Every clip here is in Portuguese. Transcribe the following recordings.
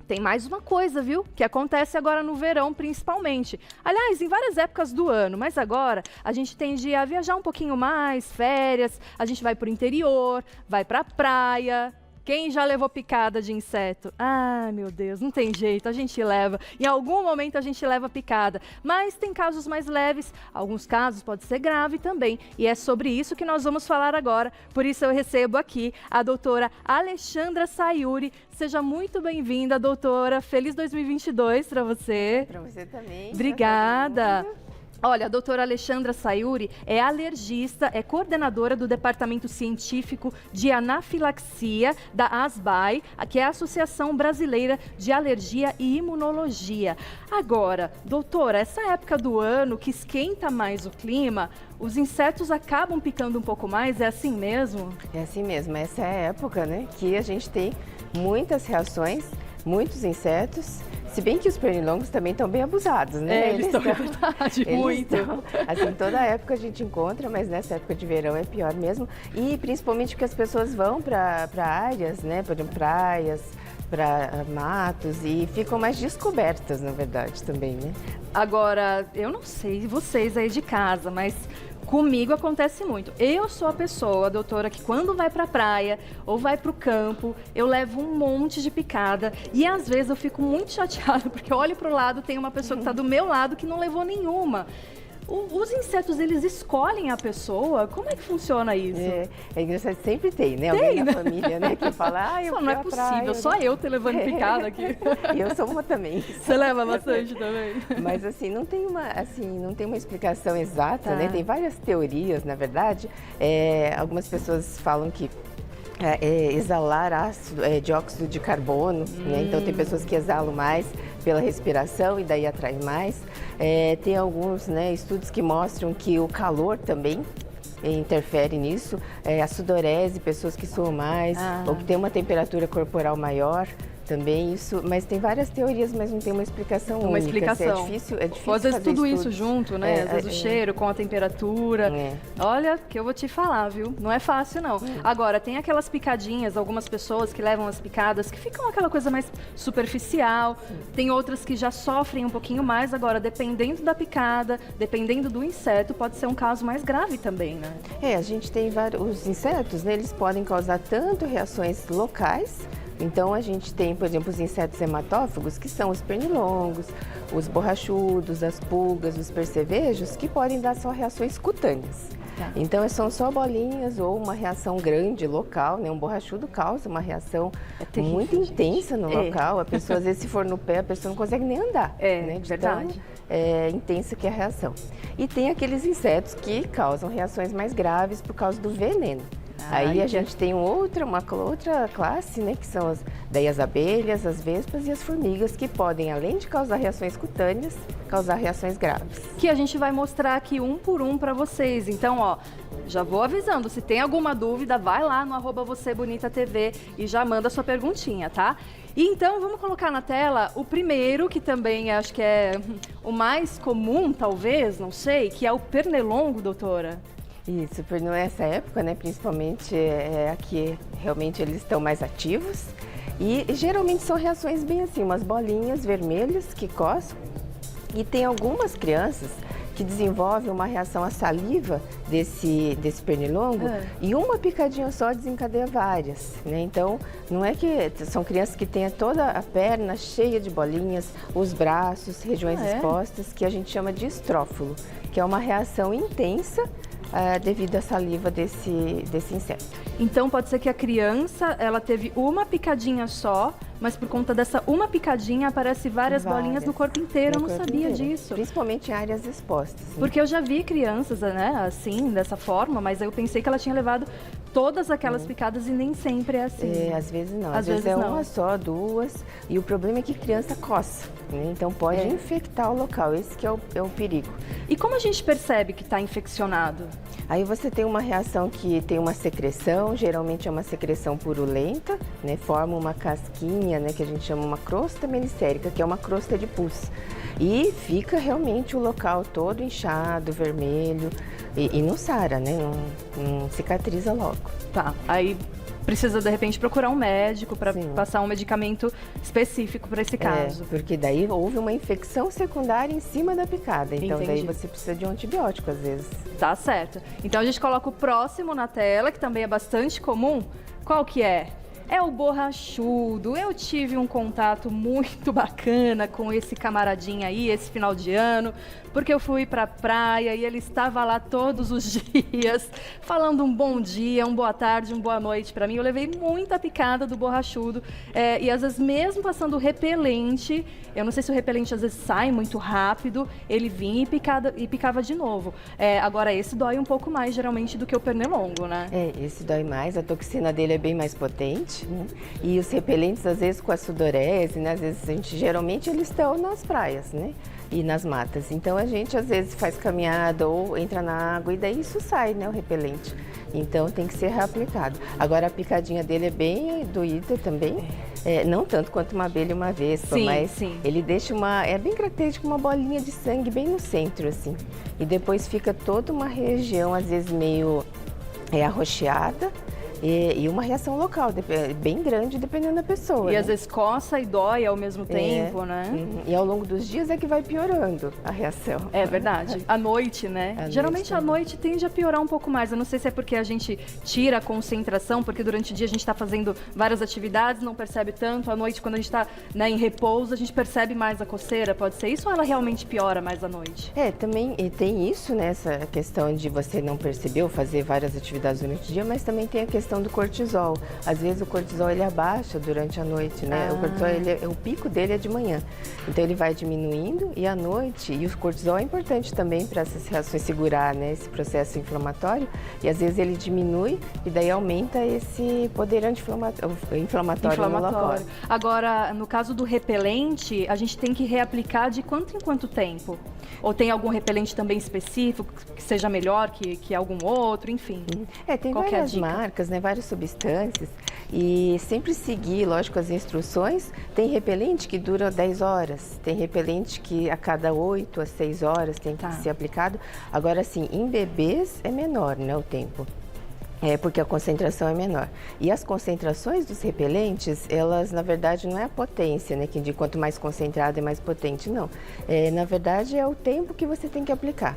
tem mais uma coisa, viu? Que acontece agora no verão, principalmente. Aliás, em várias épocas do ano, mas agora a gente tende a viajar um pouquinho mais, férias, a gente vai pro interior, vai pra praia. Quem já levou picada de inseto? Ah, meu Deus, não tem jeito, a gente leva. Em algum momento a gente leva picada. Mas tem casos mais leves, alguns casos pode ser grave também. E é sobre isso que nós vamos falar agora. Por isso eu recebo aqui a doutora Alexandra Sayuri. Seja muito bem-vinda, doutora. Feliz 2022 para você. Para você também. Obrigada. Olha, a doutora Alexandra Sayuri é alergista, é coordenadora do Departamento Científico de Anafilaxia da ASBAI, que é a Associação Brasileira de Alergia e Imunologia. Agora, doutora, essa época do ano que esquenta mais o clima, os insetos acabam picando um pouco mais, é assim mesmo? É assim mesmo, essa é a época, né, que a gente tem muitas reações, muitos insetos. Se bem que os pernilongos também estão bem abusados, né? Eles estão, é verdade, muito. Assim, toda época a gente encontra, mas nessa época de verão é pior mesmo. E principalmente porque as pessoas vão para áreas, né? Por exemplo, praias, para matos e ficam mais descobertas, na verdade, também, né? Agora, eu não sei vocês aí de casa, mas comigo acontece muito. Eu sou a pessoa, doutora, que quando vai pra praia ou vai pro campo, eu levo um monte de picada e às vezes eu fico muito chateada porque eu olho pro lado, tem uma pessoa que tá do meu lado que não levou nenhuma. Os insetos, eles escolhem a pessoa? Como é que funciona isso? É engraçado, sempre tem, né? Tem, alguém né? na família, né? Que fala, eu só não é fui à possível, praia, só né? eu ter levando picada aqui. Eu sou uma também. Você leva bastante também? Mas assim, não tem uma explicação exata, Tá. né? Tem várias teorias, na verdade. Algumas pessoas falam que exalar ácido, dióxido de carbono, né? Então tem pessoas que exalam mais pela respiração e daí atrai mais. Tem alguns, né, estudos que mostram que o calor também interfere nisso. A sudorese, pessoas que suam mais ou que têm uma temperatura corporal maior. Também isso, mas tem várias teorias, mas não tem uma explicação única. Uma explicação. É difícil ou às vezes fazer tudo estudos. isso junto, né? Às vezes o cheiro com a temperatura. Olha, que eu vou te falar, viu? Não é fácil, não. Agora, tem aquelas picadinhas, algumas pessoas que levam as picadas, que ficam aquela coisa mais superficial. Tem outras que já sofrem um pouquinho mais. Agora, dependendo da picada, dependendo do inseto, pode ser um caso mais grave também, né? A gente tem vários... Os insetos, né, eles podem causar tanto reações locais. Então, a gente tem, por exemplo, os insetos hematófagos, que são os pernilongos, os borrachudos, as pulgas, os percevejos, que podem dar só reações cutâneas. Tá. Então, são só bolinhas ou uma reação grande, local, né? Um borrachudo causa uma reação muito intensa no local. A pessoa, às vezes, se for no pé, a pessoa não consegue nem andar. Né? De verdade. Tão, intensa que é a reação. E tem aqueles insetos que causam reações mais graves por causa do veneno. Aí a gente tem uma outra classe, né, que são as abelhas, as vespas e as formigas, que podem, além de causar reações cutâneas, causar reações graves. Que a gente vai mostrar aqui um por um para vocês. Então, ó, já vou avisando, se tem alguma dúvida, vai lá no @VocêBonitaTV e já manda sua perguntinha, tá? E então, vamos colocar na tela o primeiro, que também acho que é o mais comum, talvez, não sei, que é o pernilongo, doutora. Isso, nessa época, né, principalmente aqui, realmente eles estão mais ativos e geralmente são reações bem assim, umas bolinhas vermelhas que coçam e tem algumas crianças que desenvolvem uma reação à saliva desse pernilongo e uma picadinha só desencadeia várias, né? Então, não é que são crianças que têm toda a perna cheia de bolinhas, os braços, regiões expostas, que a gente chama de estrófilo, que é uma reação intensa devido à saliva desse inseto. Então pode ser que a criança, ela teve uma picadinha só, mas por conta dessa uma picadinha aparece várias bolinhas no corpo inteiro. Eu não sabia disso. Principalmente em áreas expostas. Né? Porque eu já vi crianças, né, assim, dessa forma, mas eu pensei que ela tinha levado todas aquelas picadas e nem sempre é assim. Às vezes não. Às vezes é uma só, duas. E o problema é que criança coça, né? Então pode infectar o local. Esse que é o perigo. E como a gente percebe que está infeccionado? Aí você tem uma reação que tem uma secreção, geralmente é uma secreção purulenta, né? Forma uma casquinha, né? Que a gente chama uma crosta melicérica, que é uma crosta de pus. E fica realmente o local todo inchado, vermelho e não sara, né? Não cicatriza logo. Tá, aí precisa, de repente, procurar um médico para Sim. passar um medicamento específico para esse caso. Porque daí houve uma infecção secundária em cima da picada. Então, daí Entendi. você precisa de um antibiótico, às vezes. Tá certo. Então a gente coloca o próximo na tela, que também é bastante comum. Qual que é? É o borrachudo. Eu tive um contato muito bacana com esse camaradinho aí, esse final de ano, porque eu fui pra praia e ele estava lá todos os dias, falando um bom dia, uma boa tarde, uma boa noite pra mim. Eu levei muita picada do borrachudo e às vezes mesmo passando repelente, eu não sei se o repelente às vezes sai muito rápido, ele vinha e picava de novo. Agora esse dói um pouco mais geralmente do que o pernilongo, né? Esse dói mais, a toxina dele é bem mais potente, né? E os repelentes, às vezes com a sudorese, né? Às vezes geralmente eles estão nas praias, né? E nas matas. Então a gente às vezes faz caminhada ou entra na água e daí isso sai, né? O repelente. Então tem que ser reaplicado. Agora a picadinha dele é bem doída também. Não tanto quanto uma abelha e uma vespa, Sim, mas sim. ele deixa é bem característico, uma bolinha de sangue bem no centro, assim. E depois fica toda uma região, às vezes meio arroxeada. E uma reação local, bem grande, dependendo da pessoa. E né? às vezes coça e dói ao mesmo tempo, né? E ao longo dos dias é que vai piorando a reação. É verdade. À noite, né? Geralmente à noite tende a piorar um pouco mais. Eu não sei se é porque a gente tira a concentração, porque durante o dia a gente está fazendo várias atividades, não percebe tanto. À noite, quando a gente está em repouso, a gente percebe mais a coceira. Pode ser isso ou ela realmente piora mais à noite? Também tem isso, né? Essa questão de você não perceber ou fazer várias atividades durante o dia, mas também tem a questão do cortisol. Às vezes o cortisol ele abaixa durante a noite, né? O cortisol, o pico dele é de manhã. Então ele vai diminuindo e à noite, e o cortisol é importante também para essas reações segurar, né, esse processo inflamatório, e às vezes ele diminui e daí aumenta esse poder inflamatório no local. Agora, no caso do repelente, a gente tem que reaplicar de quanto em quanto tempo? Ou tem algum repelente também específico que seja melhor que algum outro, enfim? Tem Qual que é a várias dica? marcas, né, várias substâncias, e sempre seguir, lógico, as instruções. Tem repelente que dura 10 horas, tem repelente que a cada 8 a 6 horas tem que ser aplicado. Agora, assim, em bebês é menor, né, o tempo. Porque a concentração é menor. E as concentrações dos repelentes, elas, na verdade, não é a potência, né? Que de quanto mais concentrado é mais potente, não. Na verdade, é o tempo que você tem que aplicar.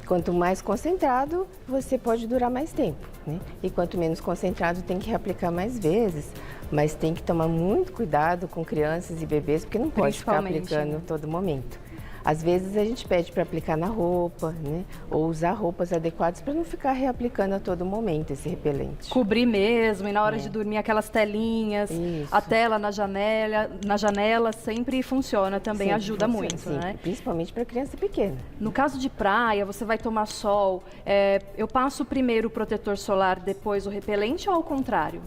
Quanto mais concentrado, você pode durar mais tempo, né? E quanto menos concentrado, tem que reaplicar mais vezes. Mas tem que tomar muito cuidado com crianças e bebês, porque não pode ficar aplicando a todo momento. Às vezes a gente pede para aplicar na roupa, né? Ou usar roupas adequadas para não ficar reaplicando a todo momento esse repelente. Cobrir mesmo, e na hora de dormir aquelas telinhas, Isso. a tela na janela sempre funciona também, Sempre ajuda funciona, muito, sim, né? principalmente para criança pequena. No caso de praia, você vai tomar sol, eu passo primeiro o protetor solar, depois o repelente ou ao contrário?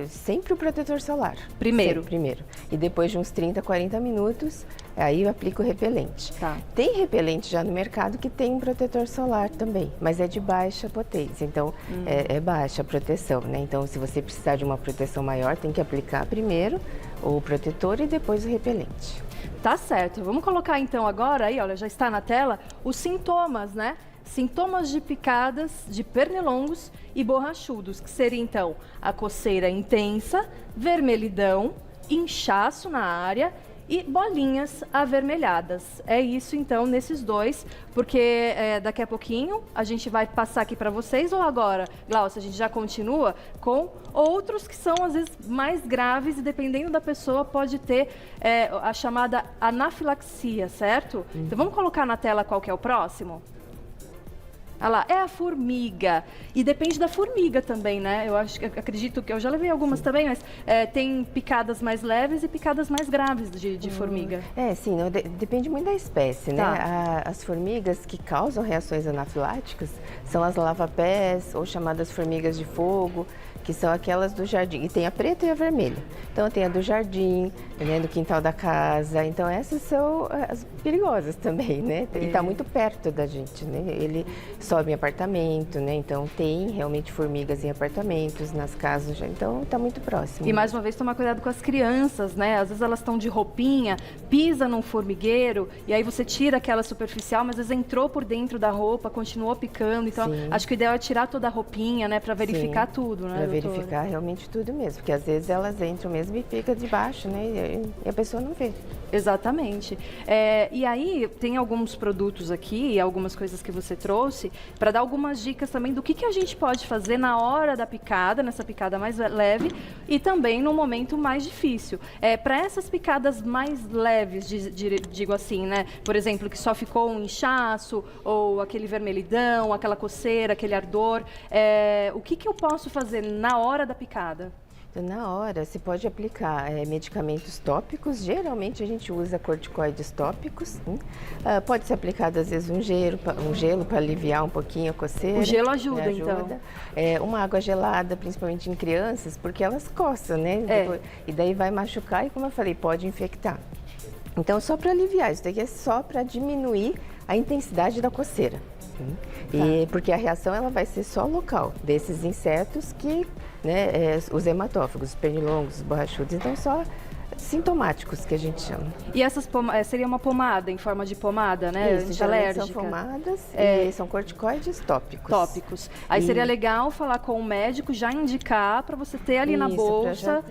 Sempre o protetor solar. Primeiro? Sempre, primeiro. E depois de uns 30, 40 minutos, aí eu aplico o repelente. Tá. Tem repelente já no mercado que tem um protetor solar também, mas é de baixa potência, então é baixa a proteção, né? Então, se você precisar de uma proteção maior, tem que aplicar primeiro o protetor e depois o repelente. Tá certo. Vamos colocar então agora, aí, olha, já está na tela, os sintomas, né? Sintomas de picadas de pernilongos e borrachudos, que seria então a coceira intensa, vermelhidão, inchaço na área e bolinhas avermelhadas. É isso então nesses dois, porque daqui a pouquinho a gente vai passar aqui para vocês, ou agora, Glaucia, a gente já continua com outros que são às vezes mais graves e dependendo da pessoa pode ter a chamada anafilaxia, certo? Então vamos colocar na tela qual que é o próximo? Olha lá, é a formiga. E depende da formiga também, né? Acredito que eu já levei algumas também, mas tem picadas mais leves e picadas mais graves de formiga. Sim, depende muito da espécie, né? Tá. As formigas que causam reações anafiláticas são as lava-pés ou chamadas formigas de fogo, que são aquelas do jardim. E tem a preta e a vermelha. Então tem a do jardim, né, do quintal da casa. Então essas são as perigosas também, né? E está muito perto da gente, né? Ele sobe em apartamento, né? Então tem realmente formigas em apartamentos, nas casas, então está muito próximo. E mais uma vez tomar cuidado com as crianças, né? Às vezes elas estão de roupinha, pisa num formigueiro e aí você tira aquela superficial, mas às vezes entrou por dentro da roupa, continuou picando. Então acho que o ideal é tirar toda a roupinha, né? Para verificar tudo, né, para doutora? verificar realmente tudo mesmo, porque às vezes elas entram mesmo e fica debaixo, né? E a pessoa não vê. Exatamente. E aí tem alguns produtos aqui, algumas coisas que você trouxe, para dar algumas dicas também do que a gente pode fazer na hora da picada, nessa picada mais leve, e também no momento mais difícil. Para essas picadas mais leves, digo assim, né? Por exemplo, que só ficou um inchaço, ou aquele vermelhidão, aquela coceira, aquele ardor, o que eu posso fazer na hora da picada? Então, na hora, você pode aplicar medicamentos tópicos. Geralmente a gente usa corticoides tópicos. Pode ser aplicado às vezes um gelo para aliviar um pouquinho a coceira. O gelo ajuda. Então. Uma água gelada, principalmente em crianças, porque elas coçam, né? E daí vai machucar e, como eu falei, pode infectar. Então, só para aliviar, isso daqui é só para diminuir a intensidade da coceira. Porque a reação ela vai ser só local desses insetos que, né, os hematófagos, os pernilongos, os borrachudos, então só sintomáticos que a gente chama. E essas seria uma pomada em forma de pomada, né? Isso, geralmente são pomadas e são corticoides tópicos. Aí seria legal falar com o médico, já indicar para você ter ali na bolsa.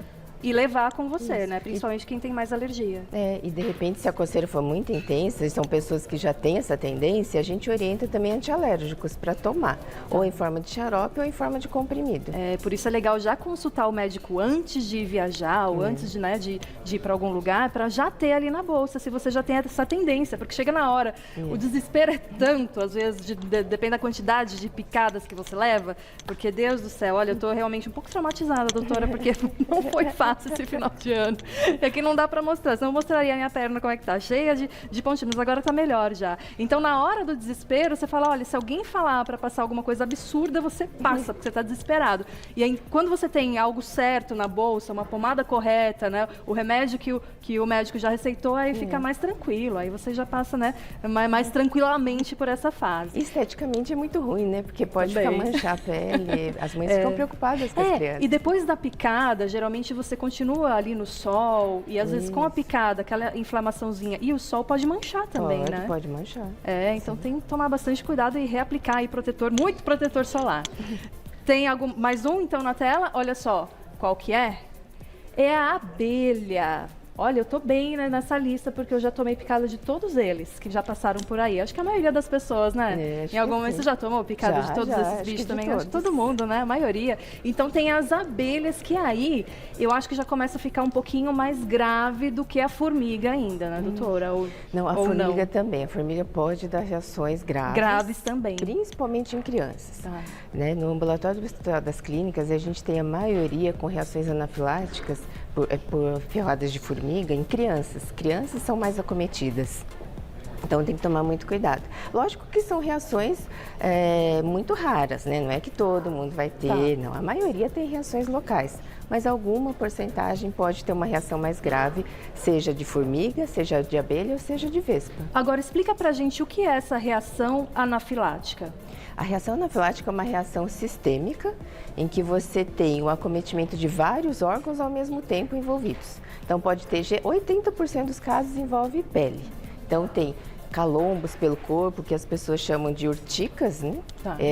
E levar com você, né? Principalmente quem tem mais alergia. E de repente, se a coceira for muito intensa, e são pessoas que já têm essa tendência, a gente orienta também antialérgicos para tomar. Ou em forma de xarope ou em forma de comprimido. Por isso é legal já consultar o médico antes de viajar ou antes de ir para algum lugar, para já ter ali na bolsa, se você já tem essa tendência. Porque chega na hora, o desespero é tanto, às vezes, depende da quantidade de picadas que você leva. Porque, Deus do céu, olha, eu tô realmente um pouco traumatizada, doutora, porque não foi fácil esse final de ano. É que não dá para mostrar, senão eu mostraria a minha perna como é que tá, cheia de pontinhos, agora tá melhor já. Então, na hora do desespero, você fala, olha, se alguém falar para passar alguma coisa absurda, você passa, porque você tá desesperado. E aí, quando você tem algo certo na bolsa, uma pomada correta, né, o remédio que o médico já receitou, aí fica mais tranquilo, aí você já passa, né, mais tranquilamente por essa fase. Esteticamente é muito ruim, né, porque pode ficar manchar a pele, as mães ficam preocupadas com as crianças. E depois da picada, geralmente você continua ali no sol e às vezes com a picada, aquela inflamaçãozinha e o sol pode manchar também, né? Pode manchar. Então tem que tomar bastante cuidado e reaplicar aí protetor, muito protetor solar. Tem mais um então na tela? Olha só, qual que é? É a abelha. Olha, eu tô bem, né, nessa lista, porque eu já tomei picada de todos eles que já passaram por aí. Acho que a maioria das pessoas, né? Em algum momento você já tomou picada de todos esses bichos também? Acho que todo mundo, né? A maioria. Então tem as abelhas que aí eu acho que já começa a ficar um pouquinho mais grave do que a formiga ainda, né, doutora? Não, a formiga também. A formiga pode dar reações graves. Graves também. Principalmente em crianças. Né? No ambulatório do Hospital das Clínicas, a gente tem a maioria com reações anafiláticas por ferradas de formiga em crianças. Crianças são mais acometidas. Então tem que tomar muito cuidado. Lógico que são reações muito raras, né? Não é que todo mundo vai ter, não. A maioria tem reações locais, mas alguma porcentagem pode ter uma reação mais grave, seja de formiga, seja de abelha ou seja de vespa. Agora explica pra gente o que é essa reação anafilática. A reação anafilática é uma reação sistêmica em que você tem o acometimento de vários órgãos ao mesmo tempo envolvidos. Então pode ter 80% dos casos envolve pele. Então tem calombos pelo corpo, que as pessoas chamam de urticas, né?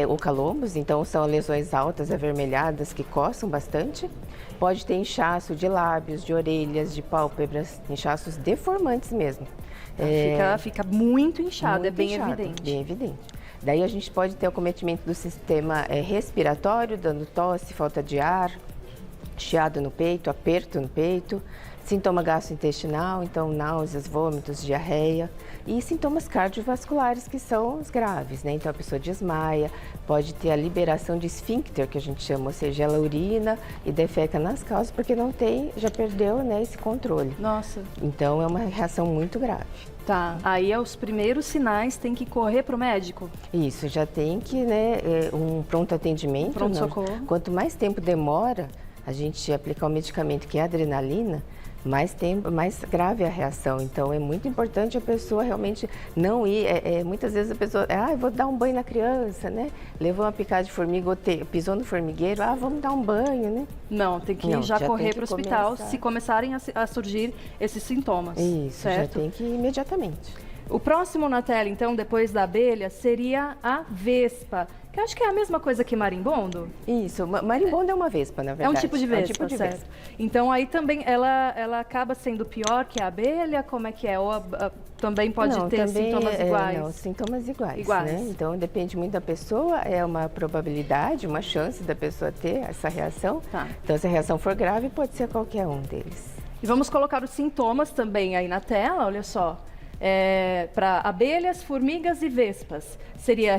Ou calombos, então são lesões altas, avermelhadas, que coçam bastante. Pode ter inchaço de lábios, de orelhas, de pálpebras, inchaços deformantes mesmo. Fica muito inchado, muito bem inchado, evidente. Bem evidente. Daí a gente pode ter acometimento do sistema respiratório, dando tosse, falta de ar, chiado no peito, aperto no peito, sintoma gastrointestinal, então náuseas, vômitos, diarreia e sintomas cardiovasculares que são os graves, né? Então a pessoa desmaia, pode ter a liberação de esfíncter, que a gente chama, ou seja, ela urina e defeca nas calças porque não tem, já perdeu, né, esse controle. Nossa. Então é uma reação muito grave. Aí os primeiros sinais tem que correr para o médico? Isso, já tem que, né, um pronto atendimento. Pronto-socorro. Quanto mais tempo demora a gente aplicar o medicamento que é a adrenalina, mais grave a reação. Então, é muito importante a pessoa realmente não ir. Muitas vezes a pessoa, eu vou dar um banho na criança, né? Levou uma picada de formiga, ou pisou no formigueiro, vamos dar um banho, né? Não, tem que já correr para o hospital se começarem a surgir esses sintomas. Isso, certo? já tem que ir imediatamente. O próximo na tela, então, depois da abelha, seria a vespa, que eu acho que é a mesma coisa que marimbondo. Isso, marimbondo é uma vespa, na verdade. É um tipo de vespa, é um tipo de certo. Vespa. Então, aí também ela acaba sendo pior que a abelha? Como é que é? Ou também pode ter sintomas iguais? Não, sintomas iguais, né? Então, depende muito da pessoa, é uma probabilidade, uma chance da pessoa ter essa reação. Tá. Então, se a reação for grave, pode ser qualquer um deles. E vamos colocar os sintomas também aí na tela, olha só. Para abelhas, formigas e vespas. Seria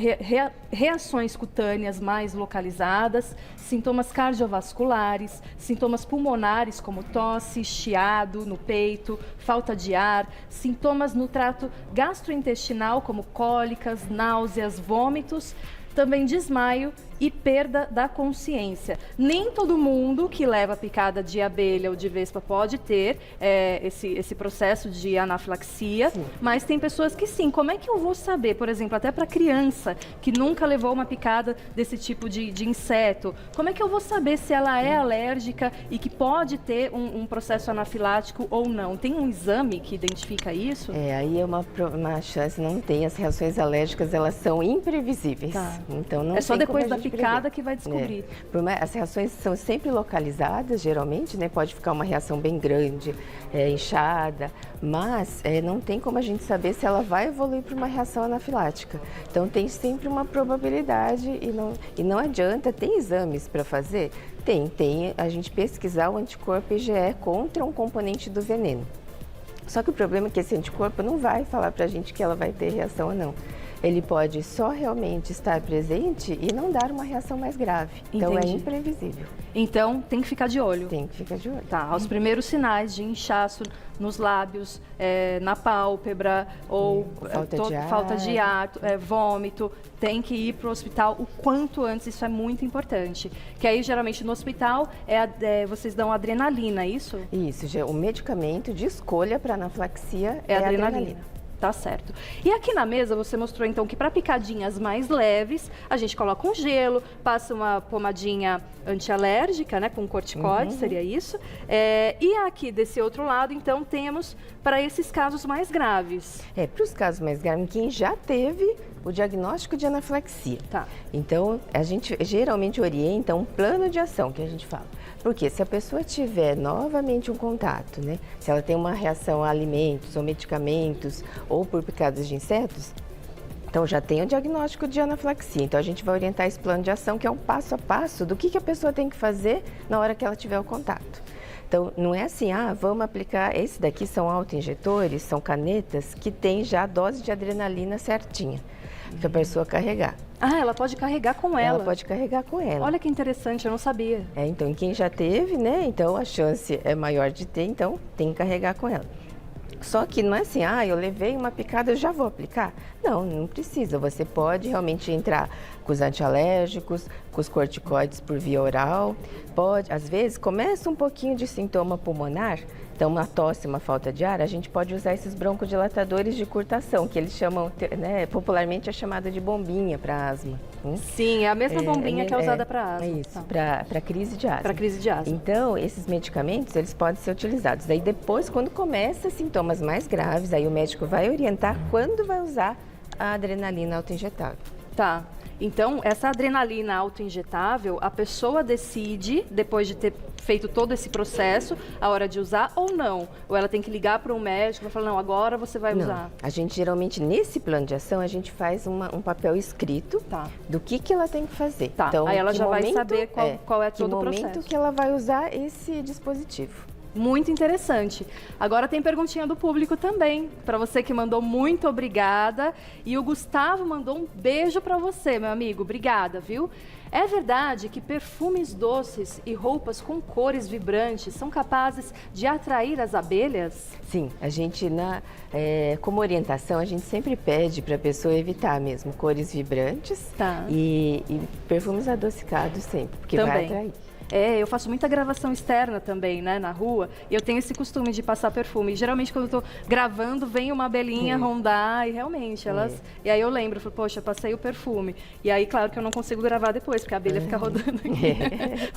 reações cutâneas mais localizadas, sintomas cardiovasculares, sintomas pulmonares como tosse, chiado no peito, falta de ar, sintomas no trato gastrointestinal como cólicas, náuseas, vômitos, também desmaio e perda da consciência. Nem todo mundo que leva picada de abelha ou de vespa pode ter esse processo de anafilaxia, sim, mas tem pessoas que sim. Como é que eu vou saber, por exemplo, até para criança que nunca levou uma picada desse tipo de inseto, como é que eu vou saber se ela é alérgica e que pode ter um processo anafilático ou não? Tem um exame que identifica isso? Aí é uma chance, não tem. As reações alérgicas, elas são imprevisíveis. Tá. Então, não é só tem depois como da picada que vai descobrir. As reações são sempre localizadas, geralmente, né? Pode ficar uma reação bem grande, inchada, mas não tem como a gente saber se ela vai evoluir para uma reação anafilática. Então, tem sempre uma probabilidade e não adianta. Tem exames para fazer? Tem a gente pesquisar o anticorpo IgE contra um componente do veneno. Só que o problema é que esse anticorpo não vai falar para a gente que ela vai ter reação ou não. Ele pode só realmente estar presente e não dar uma reação mais grave. Então, é imprevisível. Então, tem que ficar de olho. Tem que ficar de olho. Tá, os primeiros sinais de inchaço nos lábios, na pálpebra, ou falta de ar, vômito, tem que ir para o hospital o quanto antes, isso é muito importante. Que aí, geralmente, no hospital, vocês dão adrenalina, é isso? Isso, o medicamento de escolha para anafilaxia é adrenalina. Tá certo. E aqui na mesa você mostrou então que para picadinhas mais leves, a gente coloca um gelo, passa uma pomadinha antialérgica, né, com corticoide, seria isso. E aqui desse outro lado, então, temos para esses casos mais graves. Para os casos mais graves, quem já teve o diagnóstico de anafilaxia. Tá. Então, a gente geralmente orienta um plano de ação, que a gente fala. Porque se a pessoa tiver novamente um contato, né? Se ela tem uma reação a alimentos ou medicamentos ou por picadas de insetos, então já tem o diagnóstico de anafilaxia. Então a gente vai orientar esse plano de ação, que é um passo a passo do que a pessoa tem que fazer na hora que ela tiver o contato. Então não é assim, vamos aplicar, esse daqui são autoinjetores, são canetas que tem já a dose de adrenalina certinha, para a pessoa carregar. Ela pode carregar com ela? Ela pode carregar com ela. Olha que interessante, eu não sabia. Então, em quem já teve, né? Então, a chance é maior de ter, então tem que carregar com ela. Só que não é assim, eu levei uma picada, eu já vou aplicar. Não, não precisa. Você pode realmente entrar com os antialérgicos, com os corticoides por via oral. Pode, às vezes, começa um pouquinho de sintoma pulmonar, então uma tosse, uma falta de ar, a gente pode usar esses broncodilatadores de curtação, que eles chamam, né, popularmente é chamada de bombinha para asma. Sim, é a mesma bombinha que é usada para asma. É isso, para crise de asma. Para crise de asma. Então, esses medicamentos, eles podem ser utilizados. Daí depois, quando começa sintomas mais graves, aí o médico vai orientar quando vai usar a adrenalina autoinjetável. Tá. Então, essa adrenalina autoinjetável, a pessoa decide, depois de ter feito todo esse processo, a hora de usar ou não? Ou ela tem que ligar para um médico e falar, não, agora você vai usar? A gente, geralmente, nesse plano de ação, a gente faz um papel escrito do que ela tem que fazer. Tá. Então, aí ela já vai saber qual é todo o processo. Que momento que ela vai usar esse dispositivo. Muito interessante. Agora tem perguntinha do público também. Para você que mandou, muito obrigada. E o Gustavo mandou um beijo para você, meu amigo. Obrigada, viu? É verdade que perfumes doces e roupas com cores vibrantes são capazes de atrair as abelhas? Sim, a gente, como orientação, a gente sempre pede para a pessoa evitar mesmo cores vibrantes e perfumes adocicados sempre, porque vai atrair. Eu faço muita gravação externa também, né, na rua, e eu tenho esse costume de passar perfume. E, geralmente, quando eu tô gravando, vem uma abelhinha rondar, e realmente, elas... E aí eu lembro, falo, poxa, eu passei o perfume. E aí, claro que eu não consigo gravar depois, porque a abelha fica rodando aqui.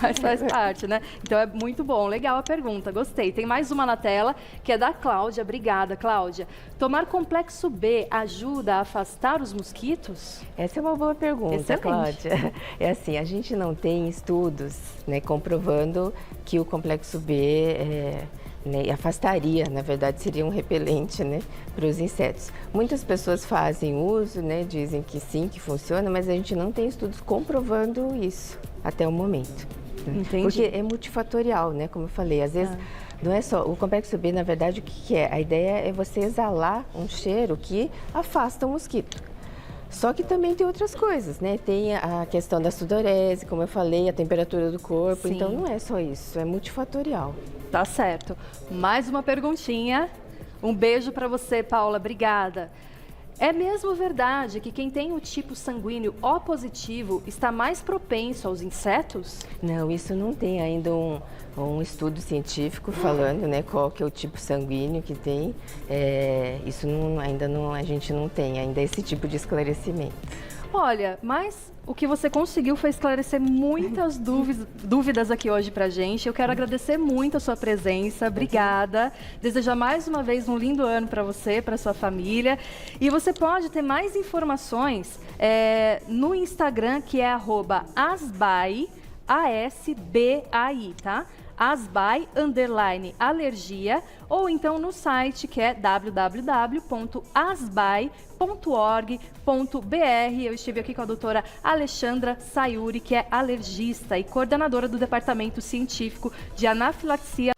Mas faz parte, né? Então é muito bom. Legal a pergunta, gostei. Tem mais uma na tela, que é da Cláudia. Obrigada, Cláudia. Tomar complexo B ajuda a afastar os mosquitos? Essa é uma boa pergunta, Excelente. Cláudia. É assim, a gente não tem estudos, né, comprovando que o complexo B né, afastaria, na verdade, seria um repelente, né, para os insetos. Muitas pessoas fazem uso, né, dizem que sim, que funciona, mas a gente não tem estudos comprovando isso até o momento. Entendi. Porque é multifatorial, né, como eu falei, às vezes... Não é só, o complexo B, na verdade, o que é? A ideia é você exalar um cheiro que afasta o mosquito. Só que também tem outras coisas, né? Tem a questão da sudorese, como eu falei, a temperatura do corpo. Sim. Então, não é só isso, é multifatorial. Tá certo. Mais uma perguntinha. Um beijo para você, Paula. Obrigada. É mesmo verdade que quem tem o tipo sanguíneo O positivo está mais propenso aos insetos? Não, isso não tem ainda um estudo científico falando, né, qual que é o tipo sanguíneo que tem. Isso ainda não, a gente não tem ainda esse tipo de esclarecimento. Olha, mas o que você conseguiu foi esclarecer muitas dúvidas aqui hoje pra gente. Eu quero agradecer muito a sua presença. Obrigada. Desejar mais uma vez um lindo ano para você, para sua família. E você pode ter mais informações no Instagram, que é @asbai, ASBAI, tá? asbai_alergia, ou então no site que é www.asbai.org.br. Eu estive aqui com a doutora Alexandra Sayuri, que é alergista e coordenadora do Departamento Científico de Anafilaxia